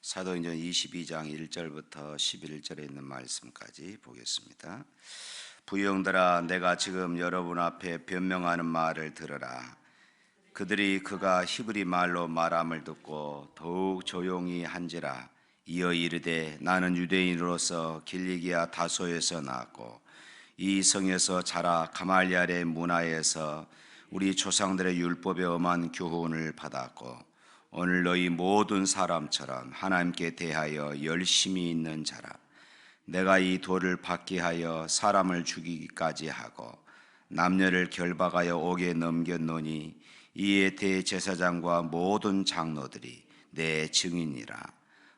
사도행전 22장 1절부터 11절에 있는 말씀까지 보겠습니다. 부형들아, 내가 지금 여러분 앞에 변명하는 말을 들으라. 그들이 그가 히브리 말로 말함을 듣고 더욱 조용히 한지라. 이어 이르되, 나는 유대인으로서 길리기아 다소에서 나왔고 이 성에서 자라 가말리엘의 문화에서 우리 조상들의 율법에 엄한 교훈을 받았고 오늘 너희 모든 사람처럼 하나님께 대하여 열심히 있는 자라. 내가 이 돌을 받게 하여 사람을 죽이기까지 하고 남녀를 결박하여 옥에 넘겼노니 이에 대제사장과 모든 장로들이 내 증인이라.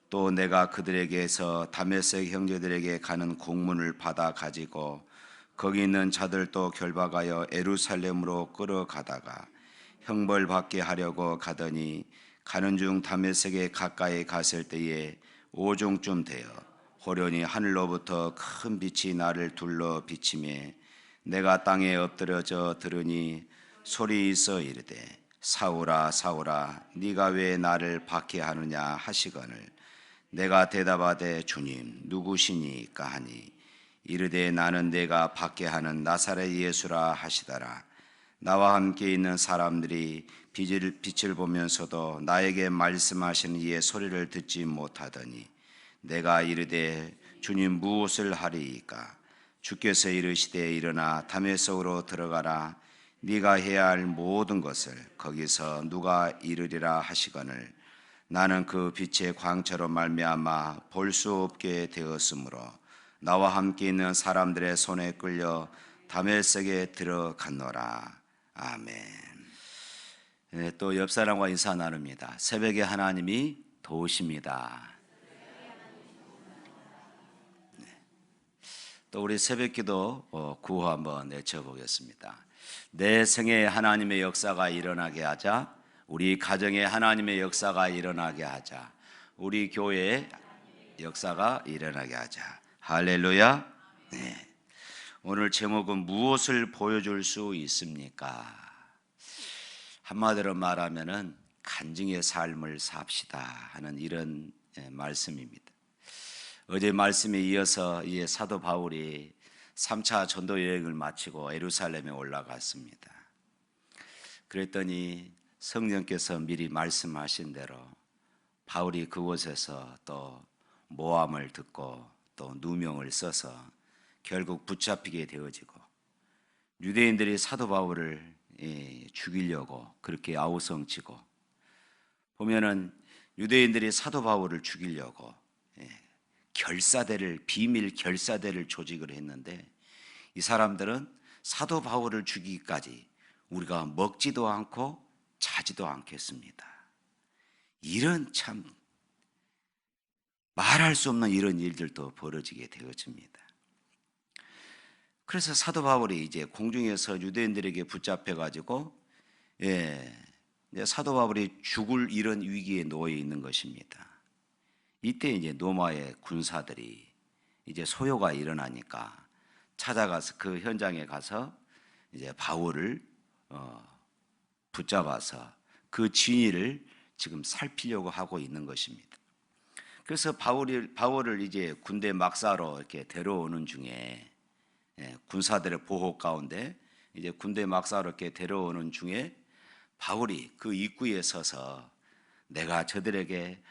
또 내가 그들에게서 다메섹 형제들에게 가는 공문을 받아 가지고 거기 있는 자들도 결박하여 예루살렘으로 끌어가다가 형벌받게 하려고 가더니 가는 중 다메섹에 가까이 갔을 때에 오종쯤 되어 호련히 하늘로부터 큰 빛이 나를 둘러 비치매 내가 땅에 엎드려져 들으니 소리 있어 이르되, 사울아 사울아, 네가 왜 나를 박해하느냐 하시거늘 내가 대답하되, 주님 누구시니까 하니 이르되, 나는 내가 박해하는 나사렛 예수라 하시더라. 나와 함께 있는 사람들이 빛을 보면서도 나에게 말씀하시는 이의 소리를 듣지 못하더니 내가 이르되, 주님 무엇을 하리이까? 주께서 이르시되, 일어나 다메섹으로 들어가라. 네가 해야 할 모든 것을 거기서 누가 이르리라 하시거늘 나는 그 빛의 광채로 말미암아 볼 수 없게 되었으므로 나와 함께 있는 사람들의 손에 끌려 다메섹에 들어갔노라. 아멘. 또 옆 사람과 인사 나눕니다. 새벽에 하나님이 도우십니다. 또 우리 새벽기도 구호 한번 외쳐보겠습니다. 내 생에 하나님의 역사가 일어나게 하자. 우리 가정에 하나님의 역사가 일어나게 하자. 우리 교회에 역사가 일어나게 하자. 할렐루야. 네. 오늘 제목은 무엇을 보여줄 수 있습니까? 한마디로 말하면은 간증의 삶을 삽시다 하는 이런 말씀입니다. 어제 말씀에 이어서 사도 바울이 3차 전도 여행을 마치고 예루살렘에 올라갔습니다. 그랬더니 성령께서 미리 말씀하신 대로 바울이 그곳에서 또 모함을 듣고 또 누명을 써서 결국 붙잡히게 되어지고 유대인들이 사도 바울을 죽이려고 그렇게 아우성치고 보면은 유대인들이 사도 바울을 죽이려고 비밀 결사대를 조직을 했는데 이 사람들은 사도 바울을 죽이기까지 우리가 먹지도 않고 자지도 않겠습니다. 이런 참 말할 수 없는 이런 일들도 벌어지게 되어집니다. 그래서 사도 바울이 이제 공중에서 유대인들에게 붙잡혀 가지고 사도 바울이 죽을 이런 위기에 놓여 있는 것입니다. 이때 이제 로마의 군사들이 이제 소요가 일어나니까 찾아가서 그 현장에 가서 이제 바울을 붙잡아서 그 진위를 지금 살피려고 하고 있는 것입니다. 그래서 바울을 이제 군대 막사로 이렇게 데려오는 중에 군사들의 보호 가운데 이제 군대 막사로 이렇게 데려오는 중에 바울이 그 입구에 서서 내가 저들에게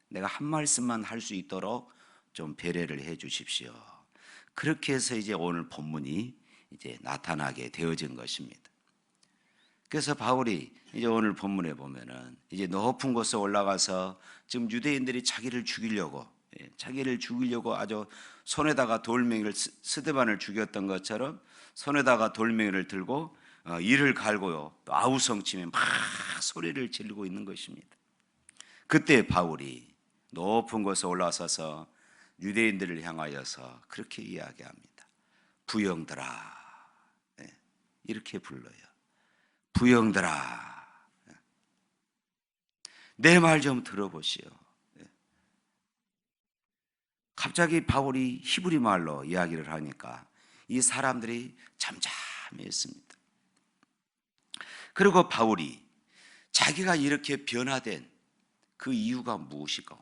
내가 한 말씀만 할 수 있도록 좀 배려를 해 주십시오. 그렇게 해서 이제 오늘 본문이 이제 나타나게 되어진 것입니다. 그래서 바울이 이제 오늘 본문에 보면은 이제 높은 곳에 올라가서 지금 유대인들이 자기를 죽이려고 아주 손에다가 돌멩이를 스데반을 죽였던 것처럼 손에다가 돌멩이를 들고 이를 갈고요 또 아우성치며 막 소리를 지르고 있는 것입니다. 그때 바울이 높은 곳에 올라서서 유대인들을 향하여서 그렇게 이야기합니다. 부형들아, 이렇게 불러요. 부형들아, 내 말 좀 들어보시오. 갑자기 바울이 히브리 말로 이야기를 하니까 이 사람들이 잠잠했습니다. 그리고 바울이 자기가 이렇게 변화된 그 이유가 무엇이고,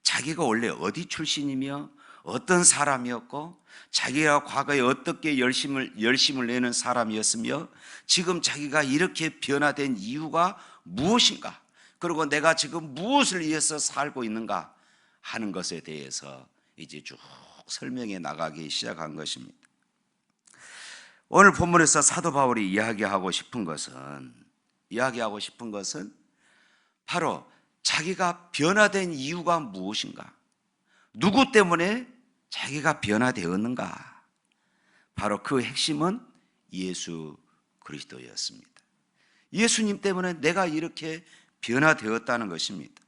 자기가 원래 어디 출신이며 어떤 사람이었고, 자기가 과거에 어떻게 열심을 내는 사람이었으며, 지금 자기가 이렇게 변화된 이유가 무엇인가, 그리고 내가 지금 무엇을 위해서 살고 있는가 하는 것에 대해서 이제 쭉 설명해 나가기 시작한 것입니다. 오늘 본문에서 사도 바울이 이야기하고 싶은 것은 바로 자기가 변화된 이유가 무엇인가, 누구 때문에 자기가 변화되었는가, 바로 그 핵심은 예수 그리스도였습니다. 예수님 때문에 내가 이렇게 변화되었다는 것입니다.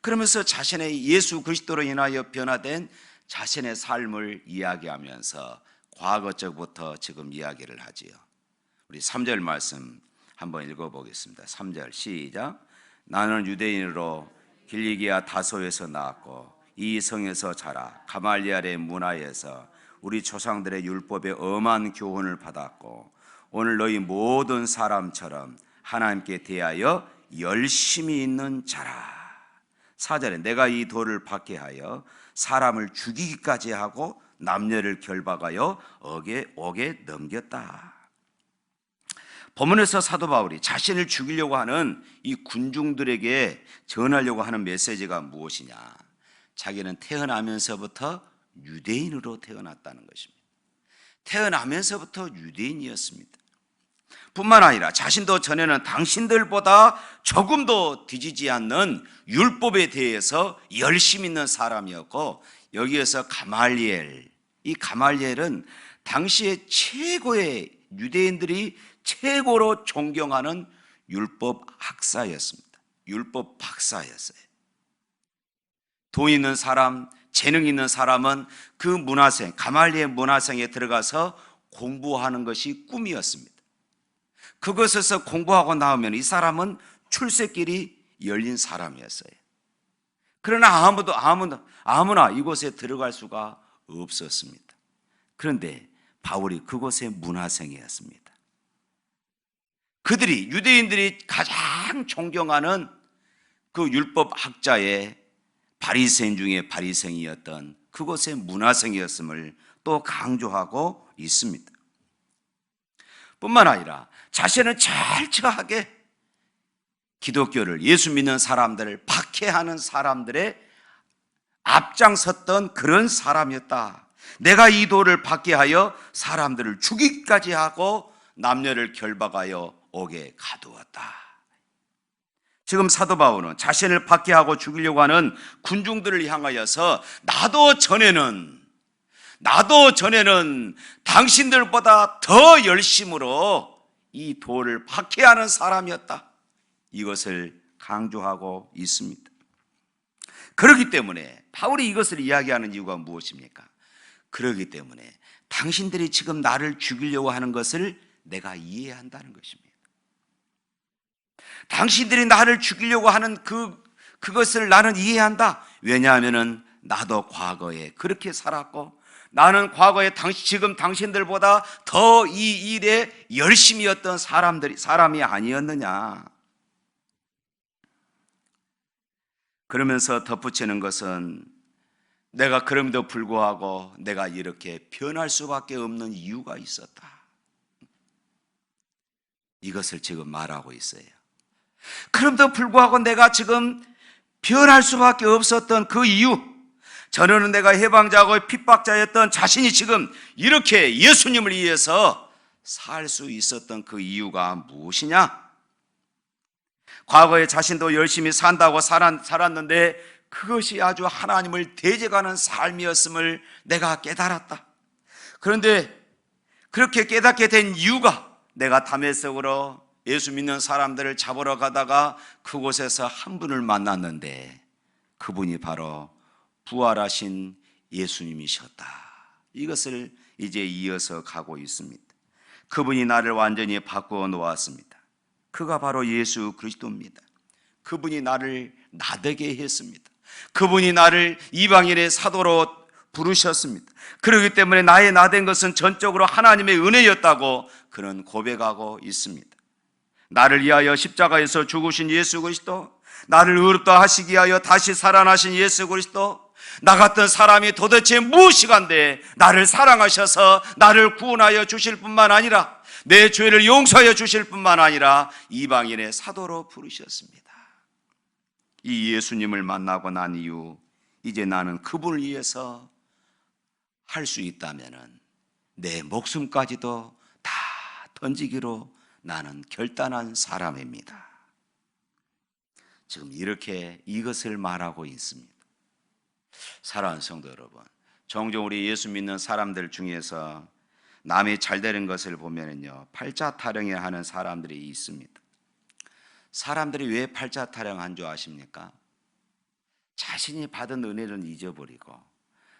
그러면서 자신의 예수 그리스도로 인하여 변화된 자신의 삶을 이야기하면서 과거적부터 지금 이야기를 하지요. 우리 3절 말씀 한번 읽어보겠습니다. 3절 시작. 나는 유대인으로 길리기아 다소에서 나왔고 이 성에서 자라 가말리엘의 문화에서 우리 조상들의 율법에 엄한 교훈을 받았고 오늘 너희 모든 사람처럼 하나님께 대하여 열심히 있는 자라. 4절에 내가 이 돌을 박해하여 사람을 죽이기까지 하고 남녀를 결박하여 옥에 넘겼다. 본문에서 사도 바울이 자신을 죽이려고 하는 이 군중들에게 전하려고 하는 메시지가 무엇이냐, 자기는 태어나면서부터 유대인으로 태어났다는 것입니다. 태어나면서부터 유대인이었습니다. 뿐만 아니라 자신도 전에는 당신들보다 조금도 뒤지지 않는 율법에 대해서 열심히 있는 사람이었고, 여기에서 가말리엘, 이 가말리엘은 당시에 최고의, 유대인들이 최고로 존경하는 율법 학사였습니다. 율법 박사였어요. 돈 있는 사람, 재능 있는 사람은 그 문화생, 가말리엘 문화생에 들어가서 공부하는 것이 꿈이었습니다. 그것에서 공부하고 나오면 이 사람은 출세길이 열린 사람이었어요. 그러나 아무나 이곳에 들어갈 수가 없었습니다. 그런데 바울이 그곳의 문화생이었습니다. 그들이, 유대인들이 가장 존경하는 그 율법 학자의 바리새인 중에 바리새인이었던 그곳의 문화생이었음을 또 강조하고 있습니다. 뿐만 아니라 자신은 철저하게 기독교를, 예수 믿는 사람들을 박해하는 사람들의 앞장섰던 그런 사람이었다. 내가 이 돌을 박해하여 사람들을 죽이기까지 하고 남녀를 결박하여 옥에 가두었다. 지금 사도 바울은 자신을 박해하고 죽이려고 하는 군중들을 향하여서 나도 전에는 당신들보다 더 열심으로 이 돌을 박해하는 사람이었다. 이것을 강조하고 있습니다. 그렇기 때문에 바울이 이것을 이야기하는 이유가 무엇입니까? 그렇기 때문에 당신들이 지금 나를 죽이려고 하는 것을 내가 이해한다는 것입니다. 당신들이 나를 죽이려고 하는 그것을 나는 이해한다. 왜냐하면 나도 과거에 그렇게 살았고 나는 과거에 지금 당신들보다 더 이 일에 열심이었던 사람이 아니었느냐. 그러면서 덧붙이는 것은 내가 그럼에도 불구하고 내가 이렇게 변할 수밖에 없는 이유가 있었다. 이것을 지금 말하고 있어요. 그럼에도 불구하고 내가 지금 변할 수밖에 없었던 그 이유, 전에는 내가 해방자고 핍박자였던 자신이 지금 이렇게 예수님을 위해서 살 수 있었던 그 이유가 무엇이냐? 과거에 자신도 열심히 산다고 살았는데 그것이 아주 하나님을 대적하는 삶이었음을 내가 깨달았다. 그런데 그렇게 깨닫게 된 이유가 내가 다메섹으로 예수 믿는 사람들을 잡으러 가다가 그곳에서 한 분을 만났는데 그분이 바로 부활하신 예수님이셨다. 이것을 이제 이어서 가고 있습니다. 그분이 나를 완전히 바꾸어 놓았습니다. 그가 바로 예수 그리스도입니다. 그분이 나를 나되게 했습니다. 그분이 나를 이방인의 사도로 부르셨습니다. 그렇기 때문에 나의 나된 것은 전적으로 하나님의 은혜였다고 그는 고백하고 있습니다. 나를 위하여 십자가에서 죽으신 예수 그리스도, 나를 의롭다 하시기 위하여 다시 살아나신 예수 그리스도, 나 같은 사람이 도대체 무엇이간데 나를 사랑하셔서 나를 구원하여 주실 뿐만 아니라 내 죄를 용서하여 주실 뿐만 아니라 이방인의 사도로 부르셨습니다. 이 예수님을 만나고 난 이후 이제 나는 그분을 위해서 할 수 있다면 내 목숨까지도 다 던지기로 나는 결단한 사람입니다. 지금 이렇게 이것을 말하고 있습니다. 사랑하는 성도 여러분, 종종 우리 예수 믿는 사람들 중에서 남이 잘 되는 것을 보면요, 팔자 타령해 하는 사람들이 있습니다. 사람들이 왜 팔자 타령한 줄 아십니까? 자신이 받은 은혜는 잊어버리고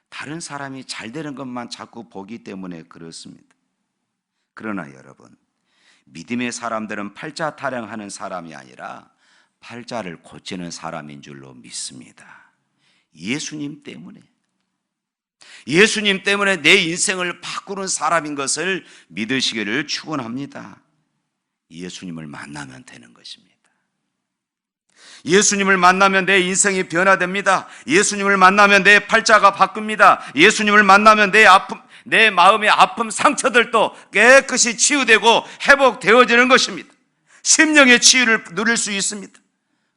다른 사람이 잘 되는 것만 자꾸 보기 때문에 그렇습니다. 그러나 여러분, 믿음의 사람들은 팔자 타령하는 사람이 아니라 팔자를 고치는 사람인 줄로 믿습니다. 예수님 때문에 내 인생을 바꾸는 사람인 것을 믿으시기를 축원합니다. 예수님을 만나면 되는 것입니다. 예수님을 만나면 내 인생이 변화됩니다. 예수님을 만나면 내 팔자가 바뀝니다. 예수님을 만나면 내 마음의 아픔, 상처들도 깨끗이 치유되고 회복되어지는 것입니다. 심령의 치유를 누릴 수 있습니다.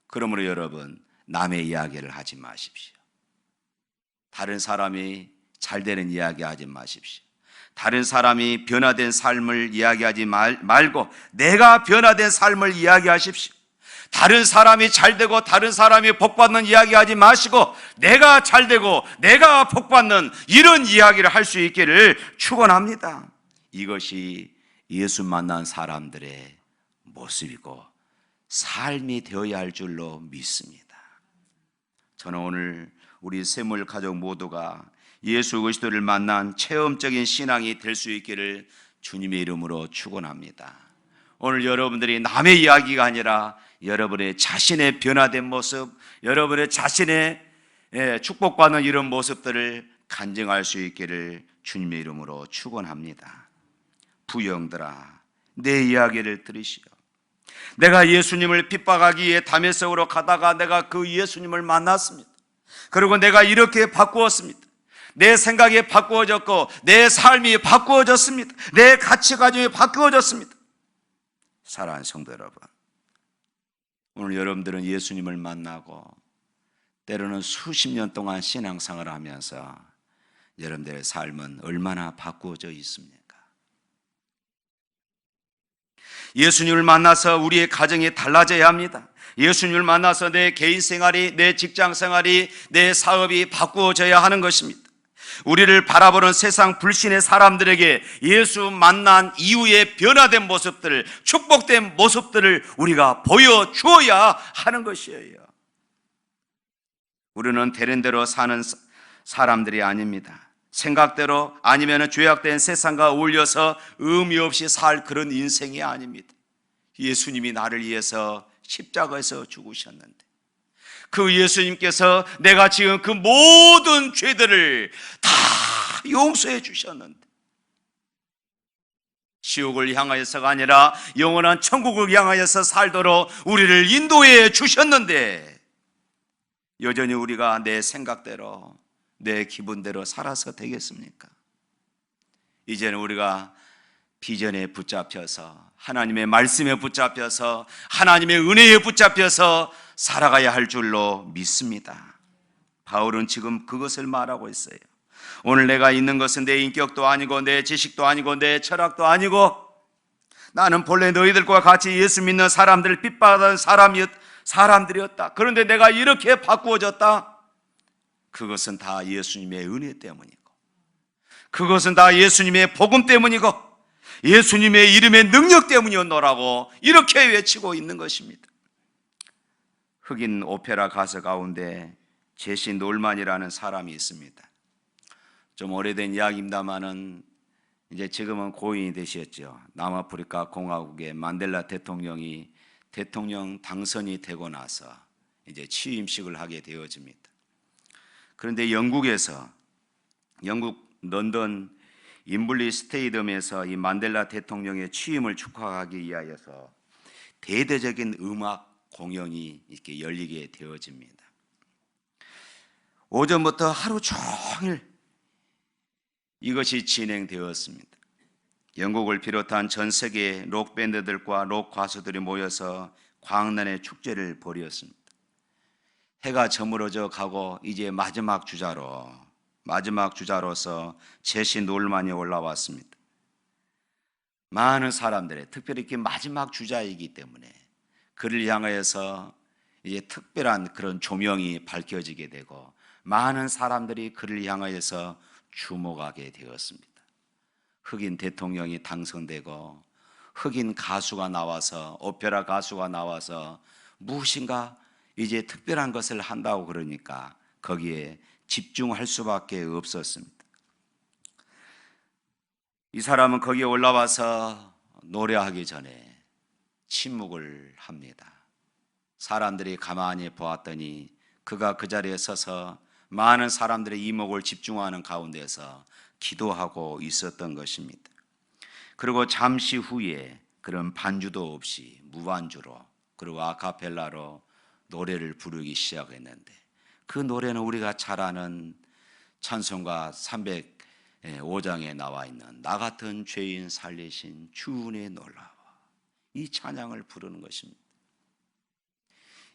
그러므로 여러분, 남의 이야기를 하지 마십시오. 다른 사람이 잘 되는 이야기 하지 마십시오. 다른 사람이 변화된 삶을 이야기하지 말고 내가 변화된 삶을 이야기하십시오. 다른 사람이 잘 되고 다른 사람이 복받는 이야기 하지 마시고 내가 잘 되고 내가 복받는 이런 이야기를 할 수 있기를 축원합니다. 이것이 예수 만난 사람들의 모습이고 삶이 되어야 할 줄로 믿습니다. 저는 오늘 우리 세물 가족 모두가 예수 그리스도를 만난 체험적인 신앙이 될 수 있기를 주님의 이름으로 축원합니다. 오늘 여러분들이 남의 이야기가 아니라 여러분의 자신의 변화된 모습, 여러분의 자신의 축복받는 이런 모습들을 간증할 수 있기를 주님의 이름으로 축원합니다. 부영들아, 내 이야기를 들으시오. 내가 예수님을 핍박하기 위해 다메섹으로 가다가 내가 그 예수님을 만났습니다. 그리고 내가 이렇게 바꾸었습니다. 내 생각이 바꾸어졌고 내 삶이 바꾸어졌습니다. 내 가치관이 바꾸어졌습니다. 사랑하는 성도 여러분, 오늘 여러분들은 예수님을 만나고 때로는 수십 년 동안 신앙생활을 하면서 여러분들의 삶은 얼마나 바꾸어져 있습니까? 예수님을 만나서 우리의 가정이 달라져야 합니다. 예수님을 만나서 내 개인 생활이, 내 직장 생활이, 내 사업이 바꾸어져야 하는 것입니다. 우리를 바라보는 세상 불신의 사람들에게 예수 만난 이후에 변화된 모습들, 축복된 모습들을 우리가 보여주어야 하는 것이에요. 우리는 되는 대로 사는 사람들이 아닙니다. 생각대로 아니면 죄악된 세상과 어울려서 의미 없이 살 그런 인생이 아닙니다. 예수님이 나를 위해서 십자가에서 죽으셨는데 그 예수님께서 내가 지금 그 모든 죄들을 다 용서해 주셨는데 지옥을 향하여서가 아니라 영원한 천국을 향하여서 살도록 우리를 인도해 주셨는데 여전히 우리가 내 생각대로 내 기분대로 살아서 되겠습니까? 이제는 우리가 비전에 붙잡혀서 하나님의 말씀에 붙잡혀서 하나님의 은혜에 붙잡혀서 살아가야 할 줄로 믿습니다. 바울은 지금 그것을 말하고 있어요. 오늘 내가 있는 것은 내 인격도 아니고 내 지식도 아니고 내 철학도 아니고 나는 본래 너희들과 같이 예수 믿는 사람들을 핍박하던 사람들이었다. 그런데 내가 이렇게 바꾸어졌다. 그것은 다 예수님의 은혜 때문이고 그것은 다 예수님의 복음 때문이고 예수님의 이름의 능력 때문이었노라고 이렇게 외치고 있는 것입니다. 흑인 오페라 가수 가운데 제시 놀만이라는 사람이 있습니다. 좀 오래된 이야기입니다만은 이제 지금은 고인이 되셨죠. 남아프리카 공화국의 만델라 대통령이 대통령 당선이 되고 나서 이제 취임식을 하게 되어집니다. 그런데 영국 런던 임블리 스테디움에서 이 만델라 대통령의 취임을 축하하기 위하여서 대대적인 음악 공연이 이렇게 열리게 되어집니다. 오전부터 하루 종일 이것이 진행되었습니다. 영국을 비롯한 전 세계 록 밴드들과 록 가수들이 모여서 광란의 축제를 벌였습니다. 해가 저물어져 가고 이제 마지막 주자로서 제시 놀만이 올라왔습니다. 많은 사람들의, 특별히 이렇게 마지막 주자이기 때문에 그를 향하여서 이제 특별한 그런 조명이 밝혀지게 되고 많은 사람들이 그를 향하여서 주목하게 되었습니다. 흑인 대통령이 당선되고 흑인 가수가 나와서, 오페라 가수가 나와서 무엇인가 이제 특별한 것을 한다고 그러니까 거기에 집중할 수밖에 없었습니다. 이 사람은 거기에 올라와서 노래하기 전에 침묵을 합니다. 사람들이 가만히 보았더니 그가 그 자리에 서서 많은 사람들의 이목을 집중하는 가운데서 기도하고 있었던 것입니다. 그리고 잠시 후에 그런 반주도 없이 무반주로 그리고 아카펠라로 노래를 부르기 시작했는데, 그 노래는 우리가 잘 아는 찬송가 305장에 나와 있는 나 같은 죄인 살리신 주 은혜 놀라워, 이 찬양을 부르는 것입니다.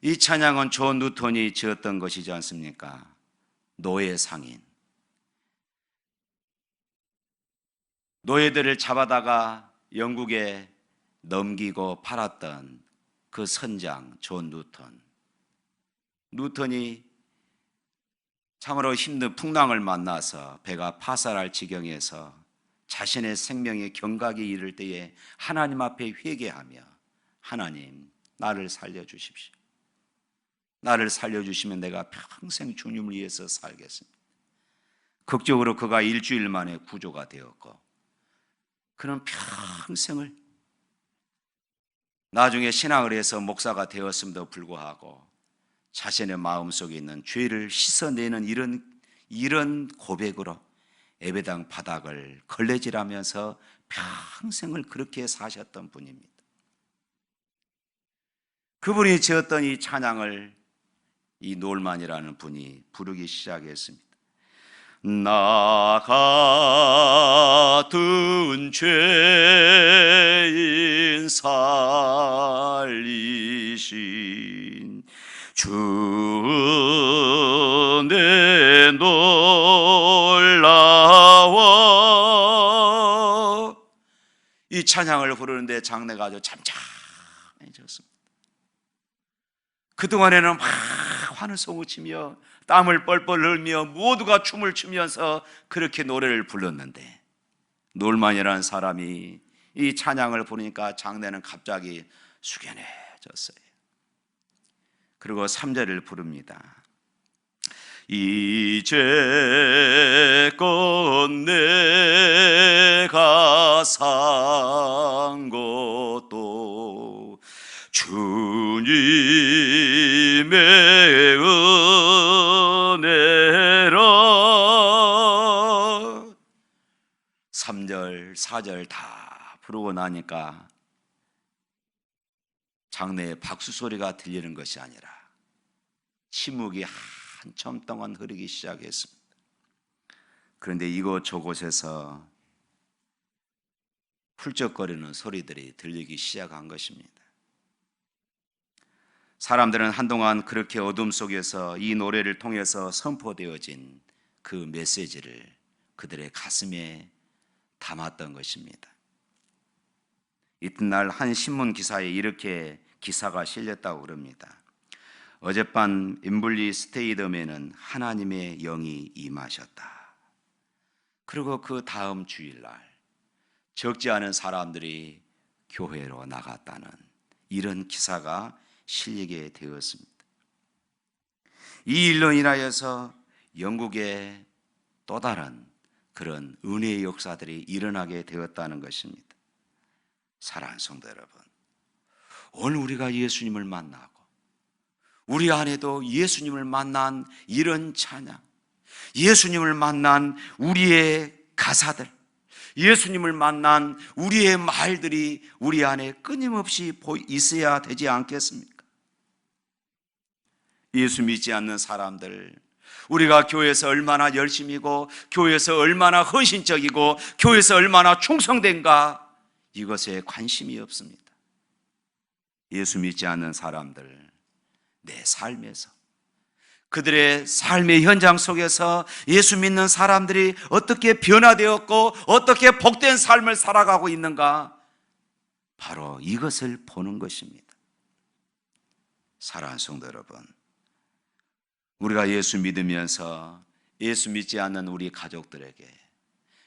이 찬양은 존 누턴이 지었던 것이지 않습니까? 노예 상인, 노예들을 잡아다가 영국에 넘기고 팔았던 그 선장 존 누턴이 참으로 힘든 풍랑을 만나서 배가 파산할 지경에서 자신의 생명의 경각에 이를 때에 하나님 앞에 회개하며, 하나님 나를 살려주십시오. 나를 살려주시면 내가 평생 주님을 위해서 살겠습니다. 극적으로 그가 일주일 만에 구조가 되었고, 그는 평생을 나중에 신앙을 해서 목사가 되었음에도 불구하고 자신의 마음속에 있는 죄를 씻어내는 이런 고백으로 예배당 바닥을 걸레질하면서 평생을 그렇게 사셨던 분입니다. 그분이 지었던 이 찬양을 이 놀만이라는 분이 부르기 시작했습니다. 나 같은 죄인 살리신 주 은혜 놀라워, 이 찬양을 부르는데 장내가 아주 잠잠해졌습니다. 그동안에는 막 환호성을 치며 땀을 뻘뻘 흘리며 모두가 춤을 추면서 그렇게 노래를 불렀는데, 놀만이라는 사람이 이 찬양을 부르니까 장내는 갑자기 숙연해졌어요. 그리고 3절을 부릅니다. 이제껏 내가 산 것도 주님의 은혜라. 3절, 4절 다 부르고 나니까 장내에 박수 소리가 들리는 것이 아니라 침묵이 한참 동안 흐르기 시작했습니다. 그런데 이곳저곳에서 훌쩍거리는 소리들이 들리기 시작한 것입니다. 사람들은 한동안 그렇게 어둠 속에서 이 노래를 통해서 선포되어진 그 메시지를 그들의 가슴에 담았던 것입니다. 이튿날 한 신문 기사에 이렇게 기사가 실렸다고 그럽니다. 어젯밤 앰블리 스테이덤에는 하나님의 영이 임하셨다. 그리고 그 다음 주일날 적지 않은 사람들이 교회로 나갔다는 이런 기사가 실리게 되었습니다. 이 일로 인하여서 영국에 또 다른 그런 은혜의 역사들이 일어나게 되었다는 것입니다. 사랑하는 성도 여러분, 오늘 우리가 예수님을 만나고 우리 안에도 예수님을 만난 이런 찬양, 예수님을 만난 우리의 가사들, 예수님을 만난 우리의 말들이 우리 안에 끊임없이 있어야 되지 않겠습니까? 예수 믿지 않는 사람들, 우리가 교회에서 얼마나 열심이고 교회에서 얼마나 헌신적이고 교회에서 얼마나 충성된가, 이것에 관심이 없습니다. 예수 믿지 않는 사람들, 내 삶에서, 그들의 삶의 현장 속에서 예수 믿는 사람들이 어떻게 변화되었고 어떻게 복된 삶을 살아가고 있는가, 바로 이것을 보는 것입니다. 사랑하는 성도 여러분, 우리가 예수 믿으면서 예수 믿지 않는 우리 가족들에게,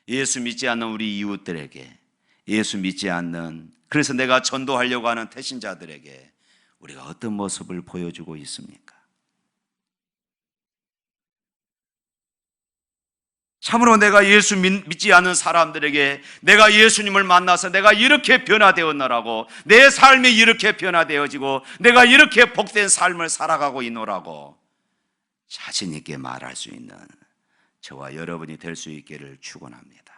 예수 믿지 않는 우리 이웃들에게, 예수 믿지 않는, 그래서 내가 전도하려고 하는 태신자들에게 우리가 어떤 모습을 보여주고 있습니까? 참으로 내가 예수 믿지 않는 사람들에게 내가 예수님을 만나서 내가 이렇게 변화되었노라고, 내 삶이 이렇게 변화되어지고 내가 이렇게 복된 삶을 살아가고 있노라고 자신 있게 말할 수 있는 저와 여러분이 될 수 있기를 축원합니다.